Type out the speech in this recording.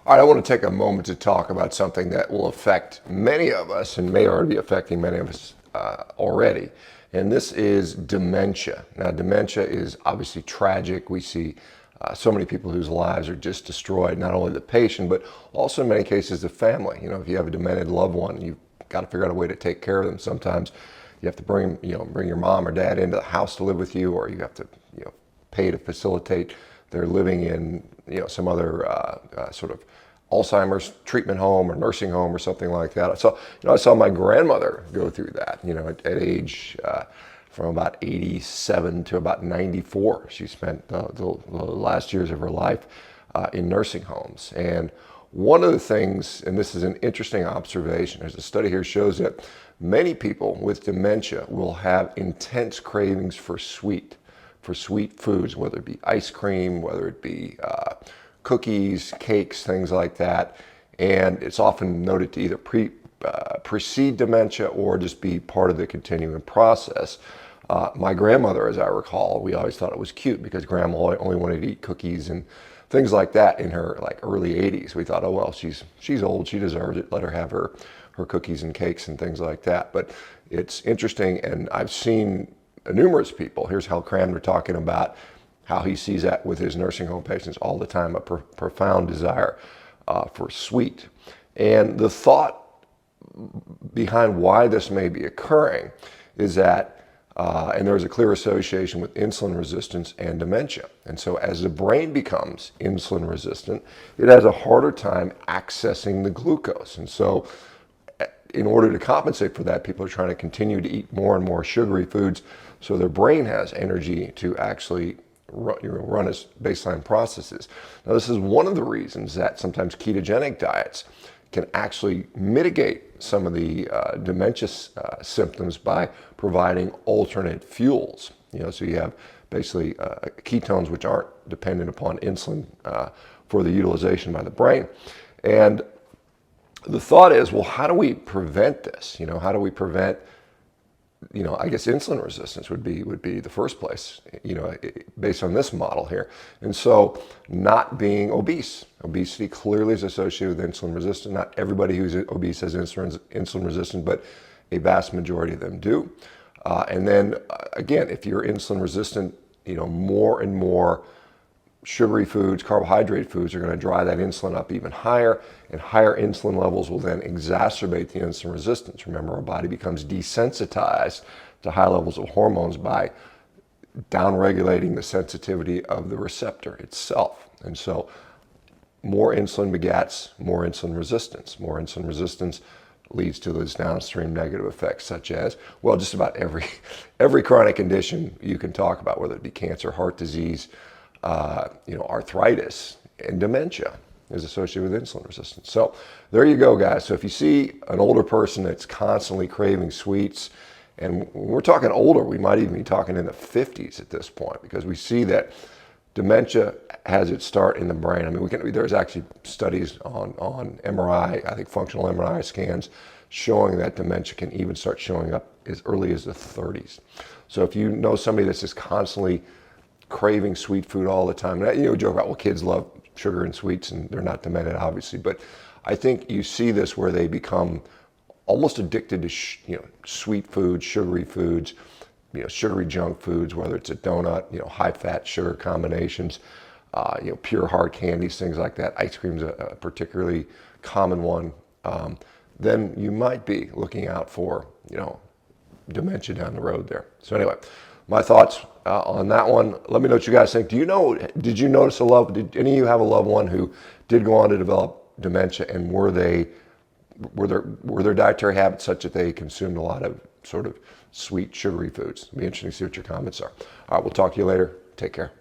All right, I want to take a moment to talk about something that will affect many of us and may already be affecting many of us already. And this is dementia. Now, dementia is obviously tragic. We see so many people whose lives are just destroyed, not only the patient, but also in many cases the family. You know, if you have a demented loved one, you've got to figure out a way to take care of them. Sometimes you have to bring your mom or dad into the house to live with you, or you have to, pay to facilitate their living in, some other sort of Alzheimer's treatment home or nursing home or something like that. So, I saw my grandmother go through that, at age from about 87 to about 94. She spent the last years of her life in nursing homes. And one of the things, and this is an interesting observation, there's a study here shows that many people with dementia will have intense cravings for sweet foods, whether it be ice cream, whether it be cookies, cakes, things like that. And it's often noted to either precede dementia or just be part of the continuing process. My grandmother, as I recall, we always thought it was cute because grandma only wanted to eat cookies and things like that in her early 80s. We thought, oh well, she's old, she deserves it. Let her have her cookies and cakes and things like that. But it's interesting, and I've seen numerous people. Here's Hal Cramner talking about how he sees that with his nursing home patients all the time, a profound desire for sweet. And the thought behind why this may be occurring is that, and there's a clear association with insulin resistance and dementia. And so as the brain becomes insulin resistant, it has a harder time accessing the glucose. And so in order to compensate for that, people are trying to continue to eat more and more sugary foods so their brain has energy to actually run its baseline processes. Now, this is one of the reasons that sometimes ketogenic diets can actually mitigate some of the dementia symptoms by providing alternate fuels. So you have basically ketones which aren't dependent upon insulin for the utilization by the brain. And the thought is, well, how do we prevent this? How do we prevent, I guess insulin resistance would be the first place, based on this model here. And so not being obese. Obesity clearly is associated with insulin resistance. Not everybody who's obese has insulin resistance, but a vast majority of them do. And then again, if you're insulin resistant, more and more sugary foods, carbohydrate foods are going to drive that insulin up even higher, and higher insulin levels will then exacerbate the insulin resistance. Remember, our body becomes desensitized to high levels of hormones by downregulating the sensitivity of the receptor itself. And so more insulin begets more insulin resistance. More insulin resistance leads to those downstream negative effects, such as, well, just about every chronic condition you can talk about, whether it be cancer, heart disease, arthritis, and dementia is associated with insulin resistance. So there you go, guys. So if you see an older person that's constantly craving sweets, and when we're talking older, we might even be talking in the 50s at this point, because we see that dementia has its start in the brain. I mean, there's actually studies on MRI, I think functional MRI scans, showing that dementia can even start showing up as early as the 30s. So if you know somebody that's just constantly craving sweet food all the time, and joke about, well, kids love sugar and sweets and they're not demented, obviously, but I think you see this where they become almost addicted to sweet foods, sugary foods, sugary junk foods, whether it's a donut, high fat sugar combinations, pure hard candies, things like that. Ice cream's a particularly common one. Then you might be looking out for dementia down the road there. So anyway, my thoughts on that one. Let me know what you guys think. Did you notice did any of you have a loved one who did go on to develop dementia, and were their dietary habits such that they consumed a lot of sort of sweet, sugary foods? It'd be interesting to see what your comments are. All right, we'll talk to you later. Take care.